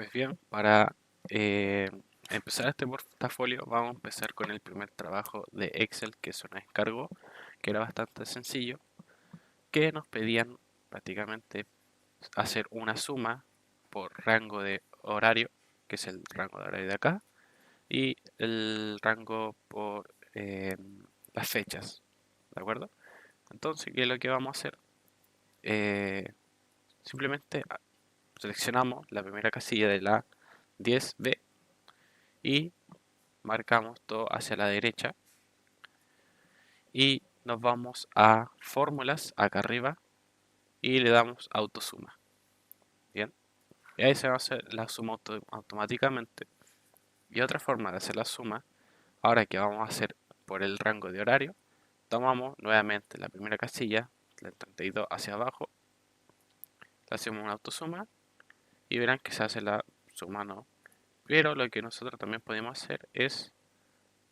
Pues bien, para empezar este portafolio vamos a empezar con el primer trabajo de Excel, que es un encargo, que era bastante sencillo, que nos pedían prácticamente hacer una suma por rango de horario, que es el rango de horario de acá, y el rango por las fechas, ¿de acuerdo? Entonces, ¿qué es lo que vamos a hacer? Eh, Simplemente seleccionamos la primera casilla de la 10B y marcamos todo hacia la derecha y nos vamos a fórmulas acá arriba y le damos autosuma. Bien, y ahí se va a hacer la suma automáticamente. Y otra forma de hacer la suma, ahora que vamos a hacer por el rango de horario, tomamos nuevamente la primera casilla, del 32 hacia abajo, le hacemos una autosuma y verán que se hace la suma no. Pero lo que nosotros también podemos hacer es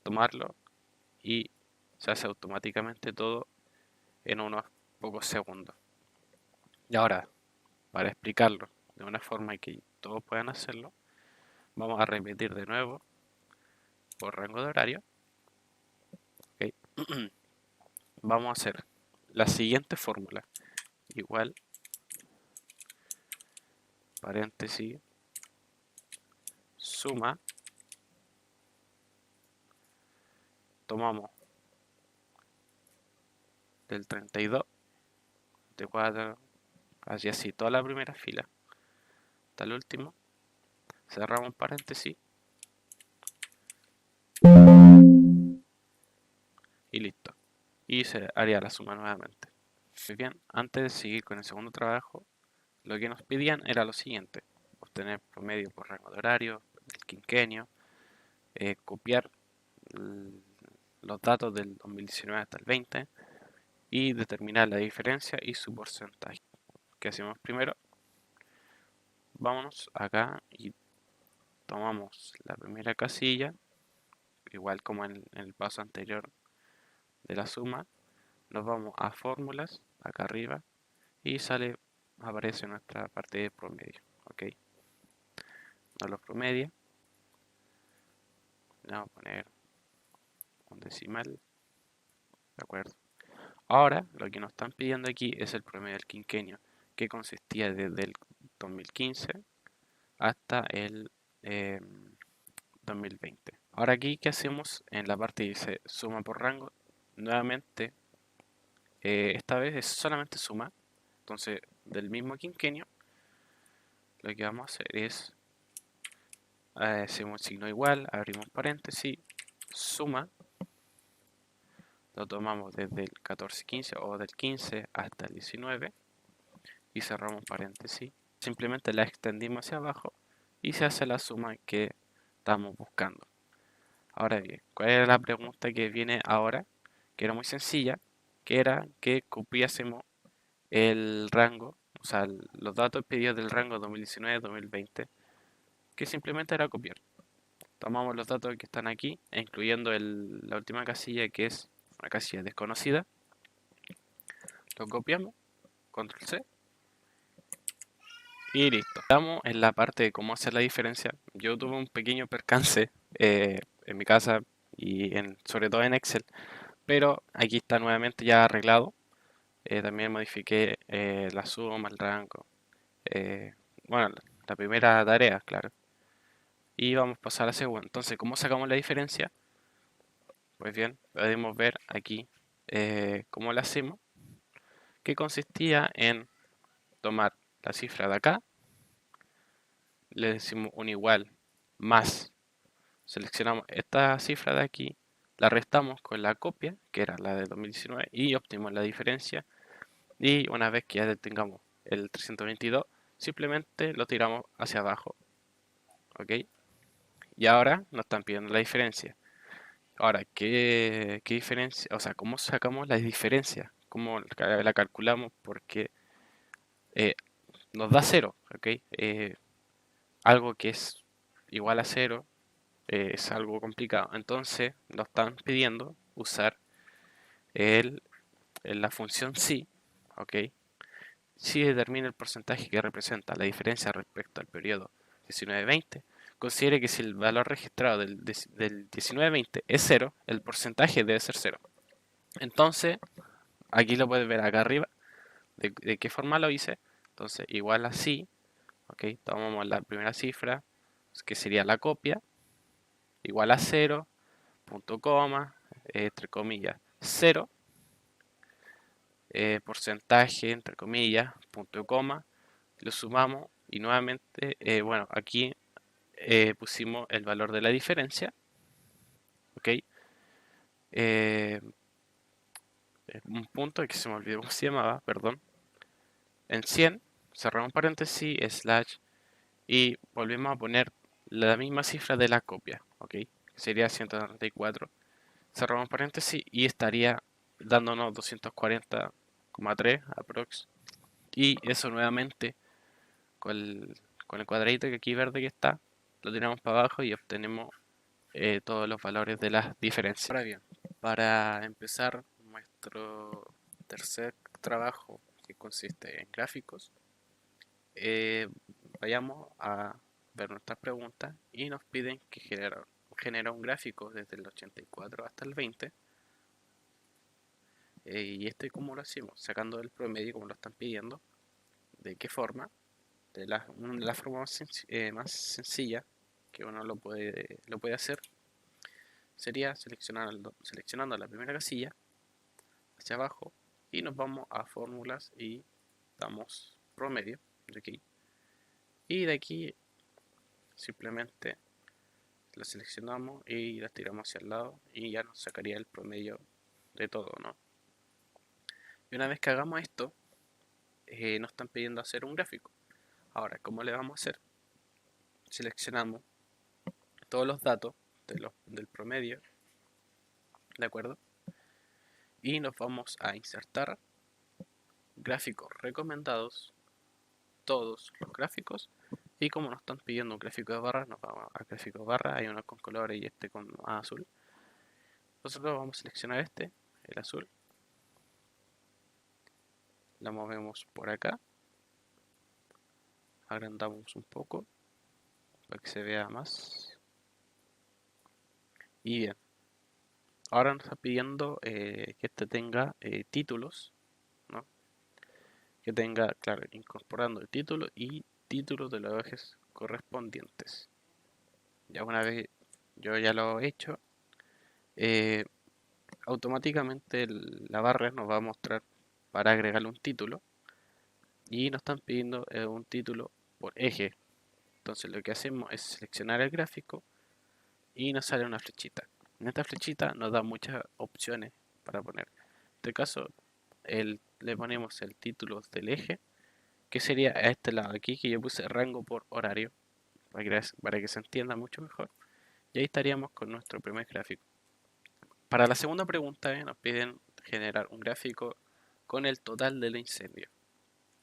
tomarlo y se hace automáticamente todo en unos pocos segundos. Y ahora, para explicarlo de una forma que todos puedan hacerlo, vamos a repetir de nuevo por rango de horario. ¿Ok? Vamos a hacer la siguiente fórmula. Igual, paréntesis, suma. Tomamos del 32, de 4, así toda la primera fila hasta el último. Cerramos paréntesis y listo. Y se haría la suma nuevamente. Muy bien, antes de seguir con el segundo trabajo, lo que nos pedían era lo siguiente: obtener promedio por rango de horario, del quinquenio, copiar los datos del 2019 hasta el 20 y determinar la diferencia y su porcentaje. ¿Qué hacemos primero? Vámonos acá y tomamos la primera casilla, igual como en el paso anterior de la suma, nos vamos a fórmulas, acá arriba, y aparece nuestra parte de promedio. Ok, nos lo promedia, le vamos a poner un decimal, de acuerdo. Ahora, lo que nos están pidiendo aquí es el promedio del quinquenio, que consistía desde el 2015 hasta el 2020. Ahora aquí, ¿qué hacemos? En la parte que dice suma por rango, nuevamente, esta vez es solamente suma. Entonces, del mismo quinquenio, lo que vamos a hacer es, hacemos signo igual, abrimos paréntesis, suma, lo tomamos desde el 14-15 o del 15 hasta el 19 y cerramos paréntesis. Simplemente la extendimos hacia abajo y se hace la suma que estamos buscando. Ahora bien, ¿cuál era la pregunta que viene ahora? Que era muy sencilla, que era que copiásemos el rango, o sea, los datos pedidos del rango 2019-2020, que simplemente era copiar. Tomamos los datos que están aquí, incluyendo la última casilla, que es una casilla desconocida, lo copiamos, control C, y listo. Estamos en la parte de cómo hacer la diferencia. Yo tuve un pequeño percance en mi casa y sobre todo en Excel, pero aquí está nuevamente ya arreglado. También modifiqué la suma, el rango. eh, bueno, la primera tarea, claro. Y vamos a pasar a la segunda. Entonces, ¿cómo sacamos la diferencia? Pues bien, podemos ver aquí cómo la hacemos, que consistía en tomar la cifra de acá, le decimos un igual más, seleccionamos esta cifra de aquí, la restamos con la copia, que era la de 2019, y obtenemos la diferencia. Y una vez que ya tengamos el 322, simplemente lo tiramos hacia abajo. ¿Ok? Y ahora nos están pidiendo la diferencia. Ahora, ¿qué diferencia? O sea, ¿cómo sacamos la diferencia? ¿Cómo la calculamos? Porque eh, nos da cero. ¿Ok? Algo que es igual a cero es algo complicado. Entonces nos están pidiendo usar el, la función si. ¿Ok? Si determina el porcentaje que representa la diferencia respecto al periodo 1920, considere que si el valor registrado del 1920 es 0, el porcentaje debe ser 0. Entonces, aquí lo puedes ver acá arriba, de qué forma lo hice. Entonces, igual así, ok, tomamos la primera cifra, que sería la copia, igual a 0, punto coma, entre comillas, 0, porcentaje, entre comillas, punto coma, lo sumamos y nuevamente, bueno, aquí pusimos el valor de la diferencia, ok, eh, un punto que se me olvidó cómo se llamaba, perdón, en 100, cerramos paréntesis, slash, y volvemos a poner la misma cifra de la copia, ok, sería 134, cerramos paréntesis y estaría dándonos 240,3 aprox, y eso nuevamente con el cuadradito que aquí verde que está, lo tiramos para abajo y obtenemos todos los valores de las diferencias. Ahora bien, para empezar nuestro tercer trabajo, que consiste en gráficos, eh, vayamos a ver nuestras preguntas y nos piden que genera un gráfico desde el 84 hasta el 20. Y esto, ¿cómo lo hacemos? Sacando el promedio, como lo están pidiendo. ¿De qué forma? De la forma más sencilla que uno lo puede hacer sería seleccionando la primera casilla hacia abajo y nos vamos a fórmulas y damos promedio de aquí. Y de aquí simplemente la seleccionamos y la tiramos hacia el lado y ya nos sacaría el promedio de todo, ¿no? Y una vez que hagamos esto, nos están pidiendo hacer un gráfico. Ahora, ¿cómo le vamos a hacer? Seleccionamos todos los datos del promedio, ¿de acuerdo? Y nos vamos a insertar gráficos recomendados, todos los gráficos. Y como nos están pidiendo un gráfico de barras, nos vamos a gráfico de barras, hay uno con colores y este con azul. Nosotros vamos a seleccionar este, el azul. La movemos por acá. Agrandamos un poco para que se vea más. Y bien, ahora nos está pidiendo que este tenga títulos, ¿no? Que tenga, claro, incorporando el título y títulos de los ejes correspondientes. Ya una vez yo ya lo he hecho, eh, automáticamente la barra nos va a mostrar para agregarle un título y nos están pidiendo un título por eje. Entonces lo que hacemos es seleccionar el gráfico y nos sale una flechita. En esta flechita nos da muchas opciones para poner. En este caso le ponemos el título del eje, que sería a este lado aquí, que yo puse rango por horario, para que se entienda mucho mejor. Y ahí estaríamos con nuestro primer gráfico. Para la segunda pregunta, nos piden generar un gráfico con el total del incendio.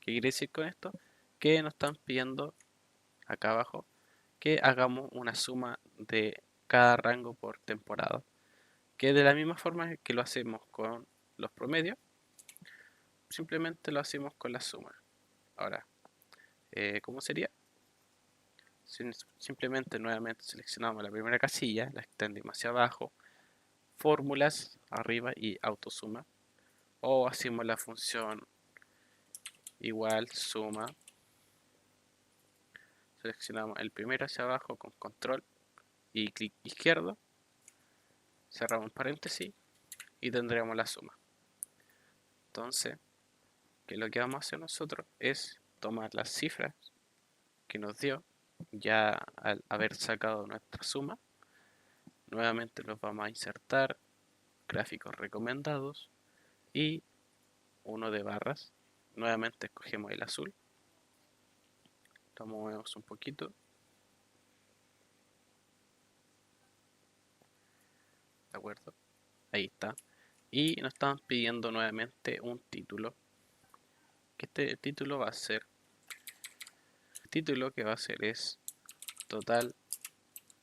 ¿Qué quiere decir con esto? Que nos están pidiendo acá abajo que hagamos una suma de cada rango por temporada. Que de la misma forma que lo hacemos con los promedios, simplemente lo hacemos con la suma. Ahora, ¿cómo sería? Simplemente nuevamente seleccionamos la primera casilla, la extendimos hacia abajo, fórmulas arriba y autosuma. O hacemos la función igual suma, seleccionamos el primero hacia abajo con control y clic izquierdo, cerramos paréntesis y tendremos la suma. Entonces, que lo que vamos a hacer nosotros es tomar las cifras que nos dio ya al haber sacado nuestra suma, nuevamente los vamos a insertar, gráficos recomendados y uno de barras. Nuevamente escogemos el azul, lo movemos un poquito, ¿de acuerdo? Ahí está. Y nos están pidiendo nuevamente un título, que este título va a ser, el título que va a ser es total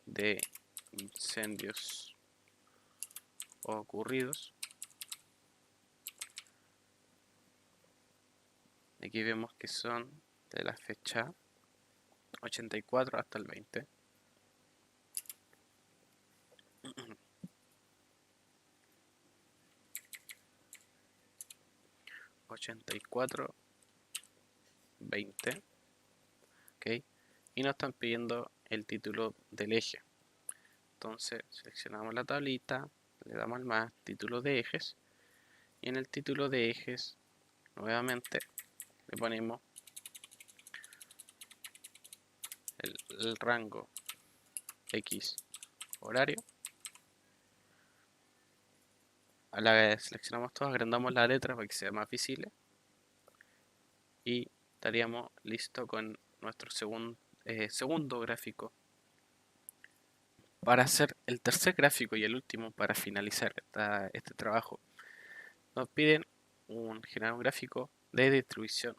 de incendios ocurridos. Aquí vemos que son de la fecha 84 hasta el 20. 84, 20, ¿ok? Y nos están pidiendo el título del eje. Entonces seleccionamos la tablita, le damos al más, título de ejes, y en el título de ejes nuevamente le ponemos el rango X horario. A la vez seleccionamos todo, agrandamos la letra para que sea más visible y estaríamos listos con nuestro segundo gráfico. Para hacer el tercer gráfico y el último para finalizar este trabajo, nos piden generar un gráfico de distribución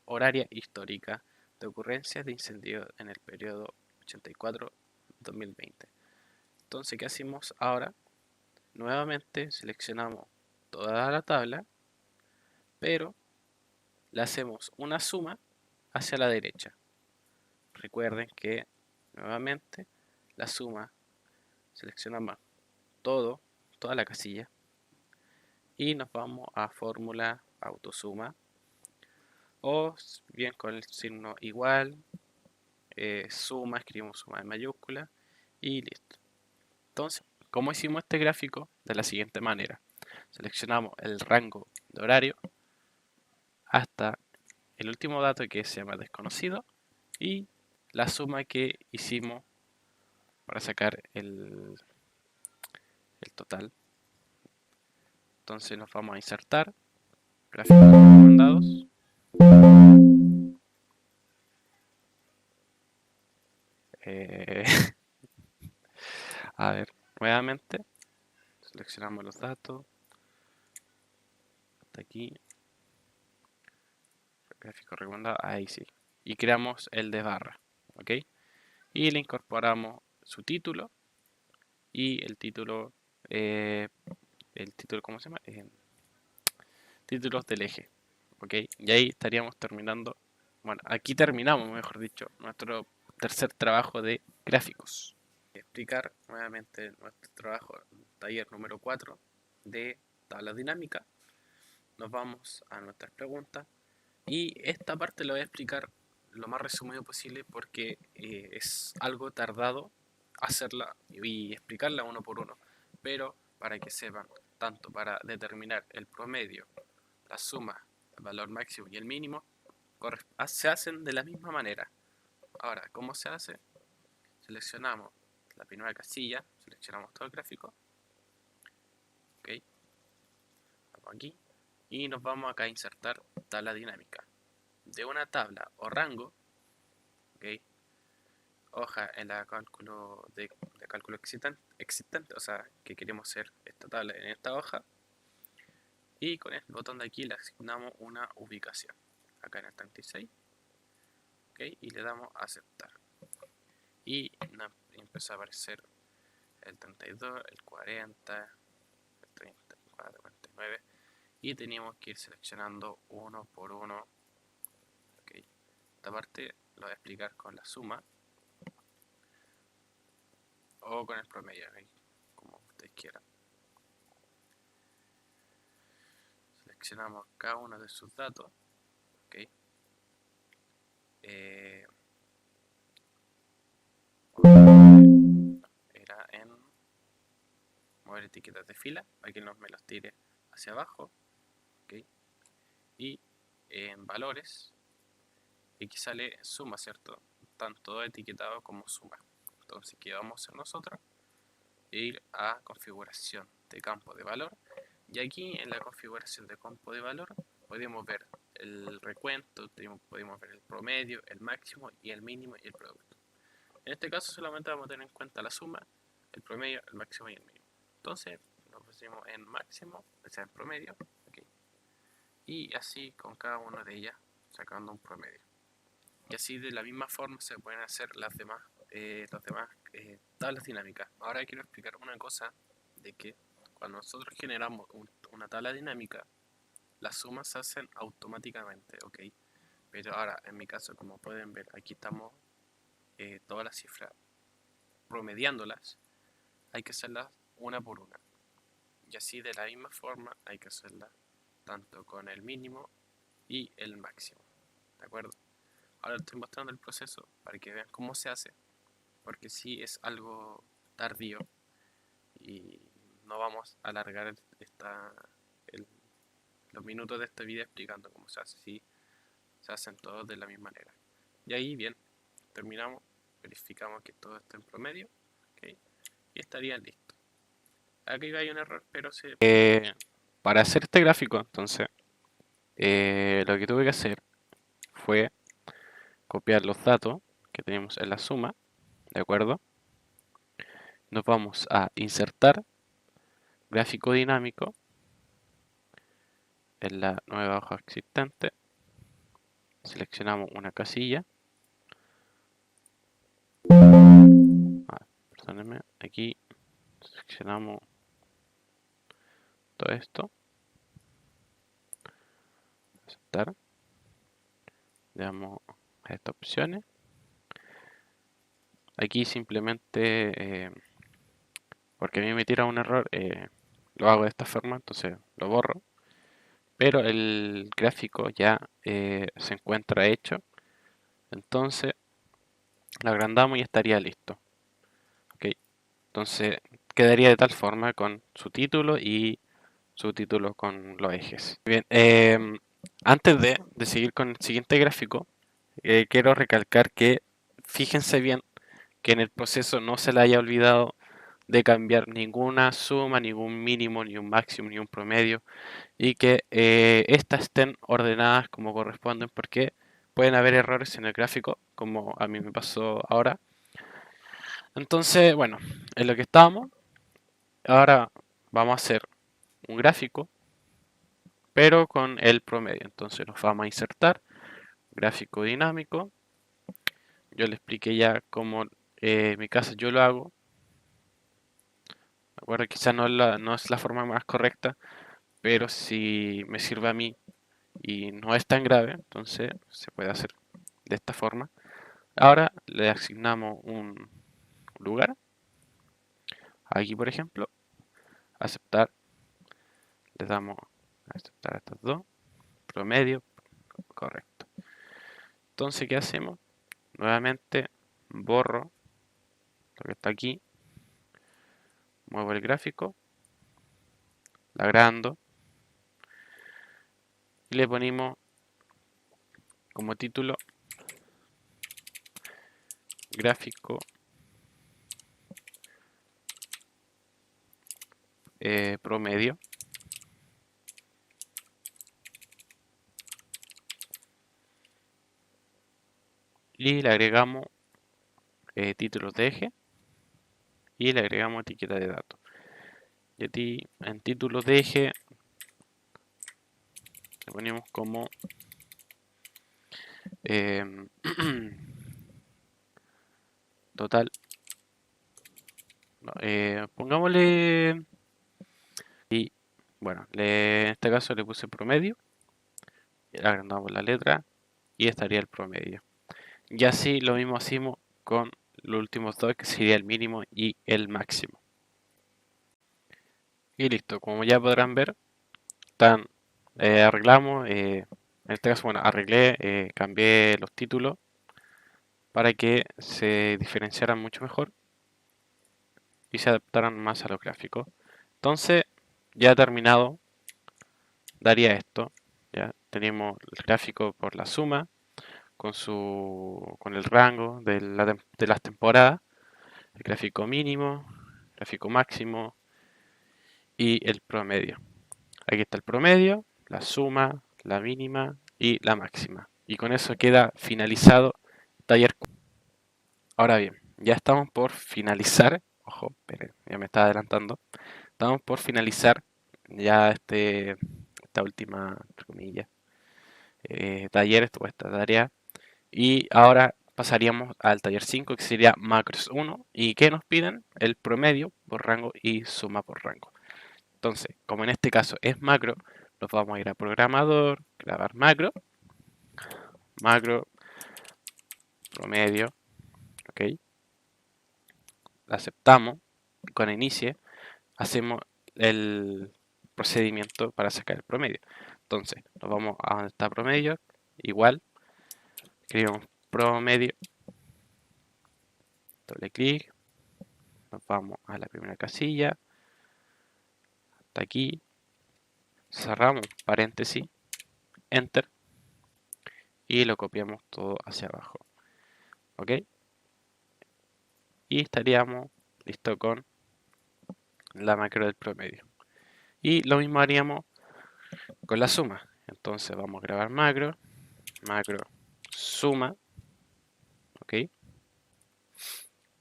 horaria histórica de ocurrencias de incendios en el periodo 84-2020. Entonces, ¿qué hacemos ahora? Nuevamente seleccionamos toda la tabla, pero le hacemos una suma hacia la derecha. Recuerden que nuevamente la suma, seleccionamos toda la casilla y nos vamos a fórmula autosuma o bien con el signo igual, suma, escribimos suma en mayúscula y listo. Entonces, ¿cómo hicimos este gráfico? De la siguiente manera. Seleccionamos el rango de horario hasta el último dato que se llama desconocido y la suma que hicimos para sacar el total. Entonces nos vamos a insertar, gráficos recomendados. Eh, a ver, nuevamente seleccionamos los datos hasta aquí, gráfico recomendado, ahí sí, y creamos el de barra, ¿ok? Y le incorporamos su título y eh, el título, ¿cómo se llama? Títulos del eje, ¿ok? Y ahí estaríamos terminando, bueno, aquí terminamos, mejor dicho, nuestro tercer trabajo de gráficos. Explicar nuevamente nuestro trabajo, taller número 4 de tabla dinámica. Nos vamos a nuestras preguntas y esta parte la voy a explicar lo más resumido posible porque es algo tardado hacerla y explicarla uno por uno, pero para que sepan, tanto para determinar el promedio, la suma, el valor máximo y el mínimo, se hacen de la misma manera. Ahora, ¿cómo se hace? Seleccionamos la primera casilla, seleccionamos todo el gráfico, ok, vamos aquí y nos vamos acá a insertar tabla dinámica. De una tabla o rango, ok, hoja en la cálculo de cálculo existente, o sea, que queremos hacer esta tabla en esta hoja, y con el botón de aquí le asignamos una ubicación, acá en el 36, ok, y le damos a aceptar. Y empezó a aparecer el 32, el 40, el 34, 49, y teníamos que ir seleccionando uno por uno. Okay. Esta parte lo voy a explicar con la suma o con el promedio, ¿okay? Como ustedes quieran. Seleccionamos cada uno de sus datos, ¿okay? Era en mover etiquetas de fila para que no me los tire hacia abajo, ¿okay? Y en valores, y aquí sale suma, ¿cierto? Tanto etiquetado como suma. Entonces, ¿qué vamos a hacer nosotros? Ir a configuración de campo de valor, y aquí en la configuración de campo de valor podemos ver el recuento, podemos ver el promedio, el máximo y el mínimo y el producto. En este caso solamente vamos a tener en cuenta la suma, el promedio, el máximo y el mínimo. Entonces lo pusimos en máximo, o sea en promedio, okay, y así con cada una de ellas sacando un promedio. Y así de la misma forma se pueden hacer las demás tablas dinámicas. Ahora quiero explicar una cosa, de que cuando nosotros generamos una tabla dinámica, las sumas se hacen automáticamente, ¿ok? Pero ahora, en mi caso, como pueden ver, aquí estamos todas las cifras, promediándolas, hay que hacerlas una por una. Y así de la misma forma hay que hacerlas tanto con el mínimo y el máximo. ¿De acuerdo? Ahora les estoy mostrando el proceso para que vean cómo se hace, porque si es algo tardío y no vamos a alargar el- los minutos de este video explicando cómo se hace, si se hacen todos de la misma manera. Y ahí bien, terminamos, verificamos que todo está en promedio, ¿ok? Y estaría listo. Aquí hay un error, pero para hacer este gráfico, entonces, lo que tuve que hacer fue copiar los datos que tenemos en la suma, ¿de acuerdo? Nos vamos a insertar gráfico dinámico en la nueva hoja existente. Seleccionamos una casilla. Perdónenme, aquí seleccionamos todo esto. Aceptar. Le damos a estas opciones. Aquí simplemente, porque a mí me tira un error, lo hago de esta forma, entonces lo borro. Pero el gráfico ya se encuentra hecho, entonces lo agrandamos y estaría listo. ¿Ok? Entonces quedaría de tal forma con su título y su título con los ejes. Bien, antes de seguir con el siguiente gráfico, quiero recalcar que fíjense bien que en el proceso no se le haya olvidado de cambiar ninguna suma, ningún mínimo, ni un máximo, ni un promedio, y que estas estén ordenadas como corresponden, porque pueden haber errores en el gráfico, como a mí me pasó ahora. Entonces, bueno, en lo que estábamos, ahora vamos a hacer un gráfico, pero con el promedio. Entonces nos vamos a insertar gráfico dinámico. Yo le expliqué ya cómo en mi caso yo lo hago. De acuerdo, quizás no es la forma más correcta, pero si me sirve a mí y no es tan grave, entonces se puede hacer de esta forma. Ahora le asignamos un lugar. Aquí, por ejemplo, aceptar. Le damos a aceptar a estos dos. Promedio, correcto. Entonces, ¿qué hacemos? Nuevamente borro lo que está aquí. Muevo el gráfico. La agrando. Y le ponemos como título gráfico promedio. Y le agregamos títulos de eje. Y le agregamos etiqueta de datos. Y aquí en títulos de eje le ponemos como total. No, pongámosle. Y bueno, en este caso le puse promedio. Agrandamos la letra y estaría el promedio. Y así lo mismo hacemos con los últimos dos, que sería el mínimo y el máximo. Y listo, como ya podrán ver, arreglamos, en este caso, bueno, arreglé, cambié los títulos para que se diferenciaran mucho mejor y se adaptaran más a los gráficos. Entonces, ya terminado, daría esto. Ya tenemos el gráfico por la suma, con el rango de las temporadas, el gráfico mínimo, gráfico máximo y el promedio. Aquí está el promedio, la suma, la mínima y la máxima. Y con eso queda finalizado taller 4. Ahora bien, ya estamos por finalizar. Ojo, espere, ya me estaba adelantando. Estamos por finalizar ya esta última, entre comillas, taller, esta tarea. Y ahora pasaríamos al taller 5, que sería macros 1. ¿Y qué nos piden? El promedio por rango y suma por rango. Entonces, como en este caso es macro, nos vamos a ir a programador, grabar macro, macro, promedio, ¿ok? La aceptamos. Con inicie hacemos el procedimiento para sacar el promedio. Entonces, nos vamos a donde está promedio, igual, escribimos promedio, doble clic, nos vamos a la primera casilla, hasta aquí, cerramos paréntesis, enter, y lo copiamos todo hacia abajo, ¿ok? Y estaríamos listo con la macro del promedio. Y lo mismo haríamos con la suma. Entonces vamos a grabar macro, macro suma, ¿ok?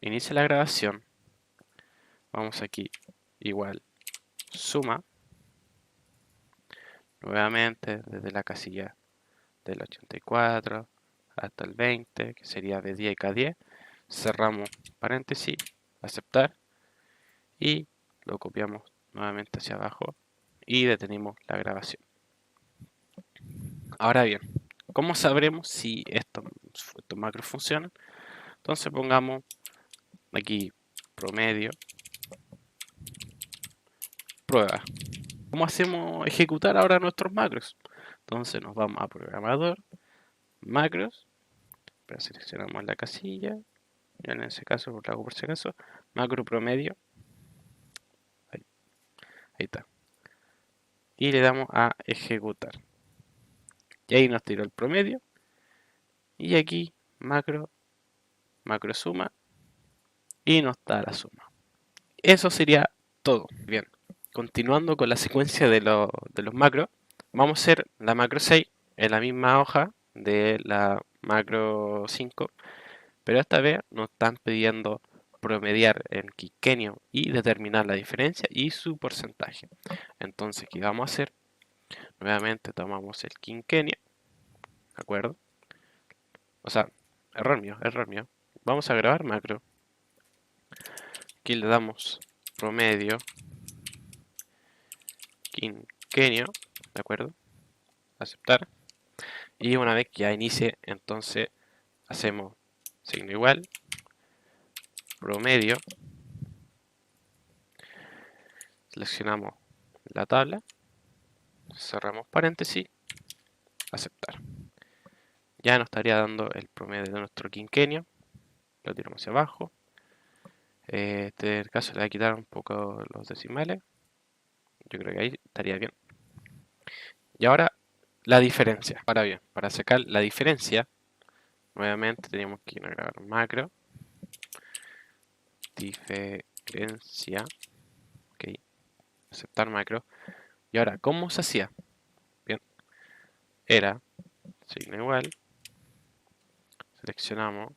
Inicia la grabación, vamos aquí, igual, suma, nuevamente desde la casilla del 84 hasta el 20, que sería B10 y K10, cerramos paréntesis, aceptar, y lo copiamos nuevamente hacia abajo y detenemos la grabación. Ahora bien, ¿cómo sabremos si estos macros funcionan? Entonces pongamos aquí promedio, prueba. ¿Cómo hacemos ejecutar ahora nuestros macros? Entonces nos vamos a programador, macros, pero seleccionamos la casilla, yo en ese caso lo hago por si acaso, macro promedio, ahí está, y le damos a ejecutar. Y ahí nos tiró el promedio, y aquí macro, macro suma, y nos da la suma. Eso sería todo. Bien, continuando con la secuencia de los macros, vamos a hacer la macro 6 en la misma hoja de la macro 5, pero esta vez nos están pidiendo promediar el quinquenio y determinar la diferencia y su porcentaje. Entonces, ¿qué vamos a hacer? Nuevamente tomamos el quinquenio, ¿de acuerdo? O sea, error mío, error mío. Vamos a grabar macro. Aquí le damos promedio quinquenio, ¿de acuerdo? Aceptar. Y una vez que ya inicie, entonces hacemos signo igual, promedio, seleccionamos la tabla, cerramos paréntesis, aceptar. Ya nos estaría dando el promedio de nuestro quinquenio, lo tiramos hacia abajo. Este caso le voy a quitar un poco los decimales, yo creo que ahí estaría bien. Y ahora la diferencia. Ahora bien, para sacar la diferencia, nuevamente tenemos que ir a grabar macro, diferencia, ok, aceptar macro. Y ahora, ¿cómo se hacía? Bien, era signo igual, seleccionamos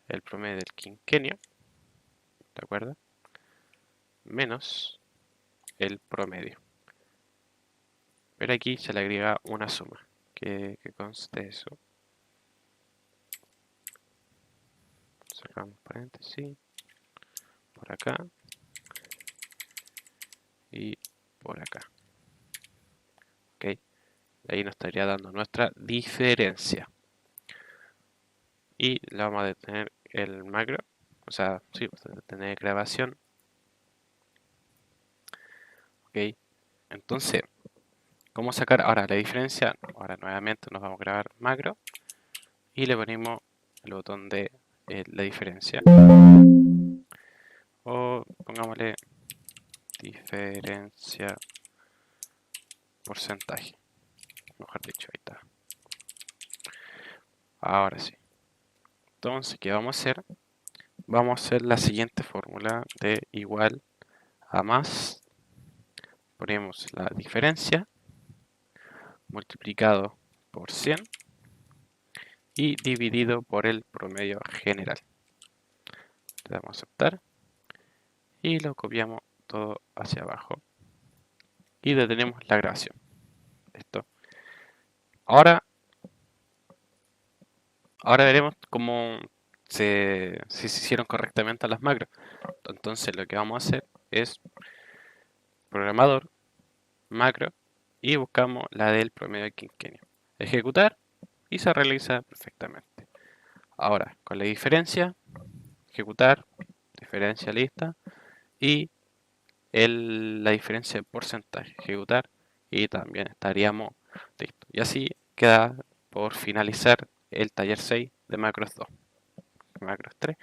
el promedio del quinquenio, ¿de acuerdo? Menos el promedio. Pero aquí se le agrega una suma, que conste eso. Cerramos paréntesis, por acá y por acá. Ok, ahí nos estaría dando nuestra diferencia. Y le vamos a detener el macro, o sea, sí, detener grabación. Ok, entonces, ¿cómo sacar ahora la diferencia? Ahora nuevamente nos vamos a grabar macro y le ponemos el botón de la diferencia. O pongámosle diferencia porcentaje. Mejor dicho, ahí está. Ahora sí. Entonces, ¿qué vamos a hacer? Vamos a hacer la siguiente fórmula de igual a más. Ponemos la diferencia multiplicado por 100 y dividido por el promedio general. Le damos a aceptar y lo copiamos todo hacia abajo y detenemos la grabación. Listo. Ahora veremos cómo si se hicieron correctamente las macros. Entonces lo que vamos a hacer es programador, macro y buscamos la del promedio del quinquenio. Ejecutar y se realiza perfectamente. Ahora, con la diferencia, ejecutar, diferencia lista y la diferencia de porcentaje, ejecutar y también estaríamos listos. Y así queda por finalizar el taller 6 de Macros 2, Macros 3.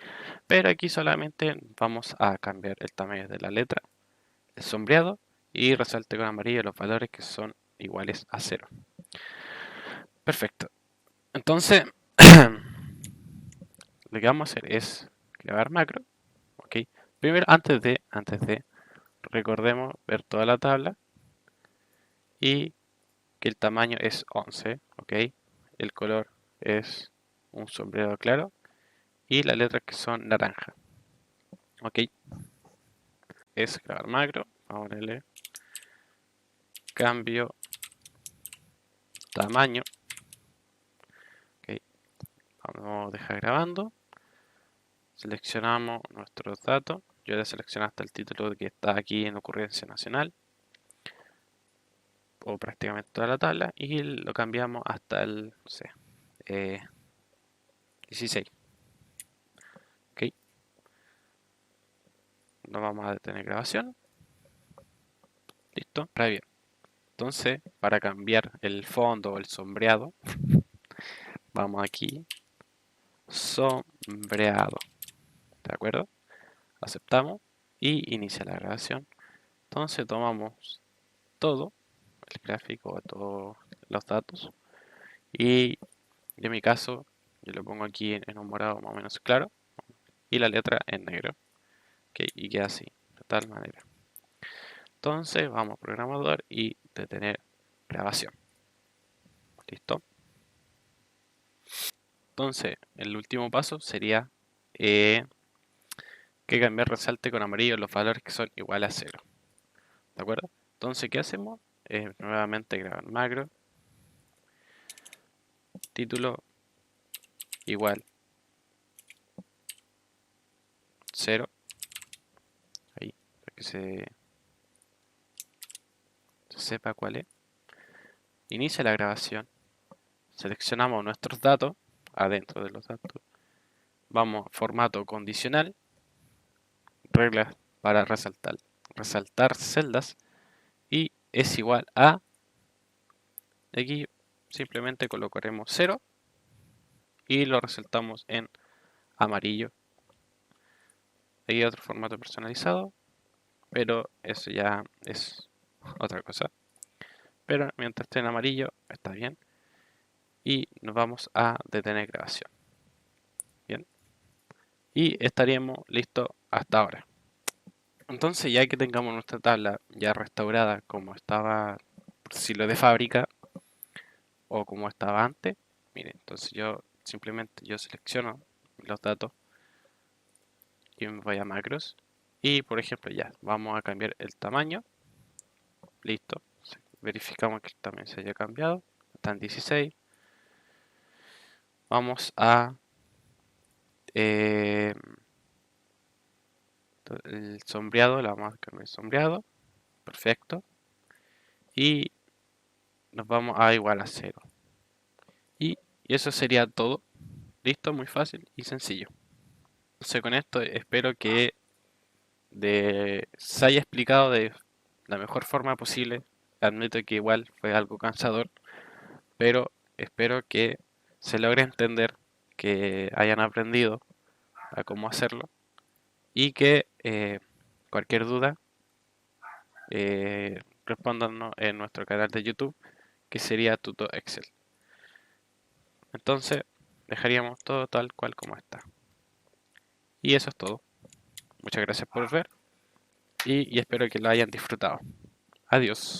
Pero aquí solamente vamos a cambiar el tamaño de la letra, el sombreado y resalte con amarillo los valores que son iguales a 0. Perfecto. Entonces, lo que vamos a hacer es grabar macro. Ok. Primero, antes de recordemos ver toda la tabla y que el tamaño es 11. Ok. El color es un sombreado claro y las letras que son naranja. Ok. Es grabar macro. Vamos a ponerle cambio tamaño. Ok. Vamos a dejar grabando. Seleccionamos nuestros datos. Yo ya seleccioné hasta el título que está aquí en ocurrencia nacional, o prácticamente toda la tabla, y lo cambiamos hasta el, no sé, 16. Ok, nos vamos a detener grabación. Listo, está bien. Entonces, para cambiar el fondo o el sombreado, vamos aquí, sombreado. ¿De acuerdo? Aceptamos y inicia la grabación. Entonces tomamos todo, el gráfico, todos los datos, y en mi caso, yo lo pongo aquí en un morado más o menos claro y la letra en negro. Ok, y queda así, de tal manera. Entonces vamos a programador y detener grabación. ¿Listo? Entonces, el último paso sería que cambiar resalte con amarillo los valores que son iguales a 0. ¿De acuerdo? Entonces, ¿qué hacemos? Nuevamente grabar macro, título igual 0. Ahí, para que se sepa cuál es. Inicia la grabación. Seleccionamos nuestros datos, adentro de los datos. Vamos a formato condicional, reglas para resaltar celdas y es igual a, aquí simplemente colocaremos 0 y lo resaltamos en amarillo. Hay otro formato personalizado, pero eso ya es otra cosa. Pero mientras esté en amarillo está bien y nos vamos a detener grabación. Bien. Y estaríamos listos hasta ahora. Entonces, ya que tengamos nuestra tabla ya restaurada como estaba, por decirlo, de fábrica o como estaba antes, miren, entonces yo simplemente selecciono los datos y me voy a macros y por ejemplo ya vamos a cambiar el tamaño. Listo, verificamos que el tamaño se haya cambiado, está en 16. Vamos a eh, el sombreado, la vamos a cambiar el sombreado, perfecto, y nos vamos a igual a 0. Y eso sería todo. Listo, muy fácil y sencillo. Entonces con esto espero que se haya explicado de la mejor forma posible. Admito que igual fue algo cansador, pero espero que se logre entender, que hayan aprendido a cómo hacerlo y que cualquier duda respóndanos en nuestro canal de YouTube, que sería Tuto Excel. Entonces dejaríamos todo tal cual como está. Y eso es todo. Muchas gracias por ver y espero que lo hayan disfrutado. Adiós.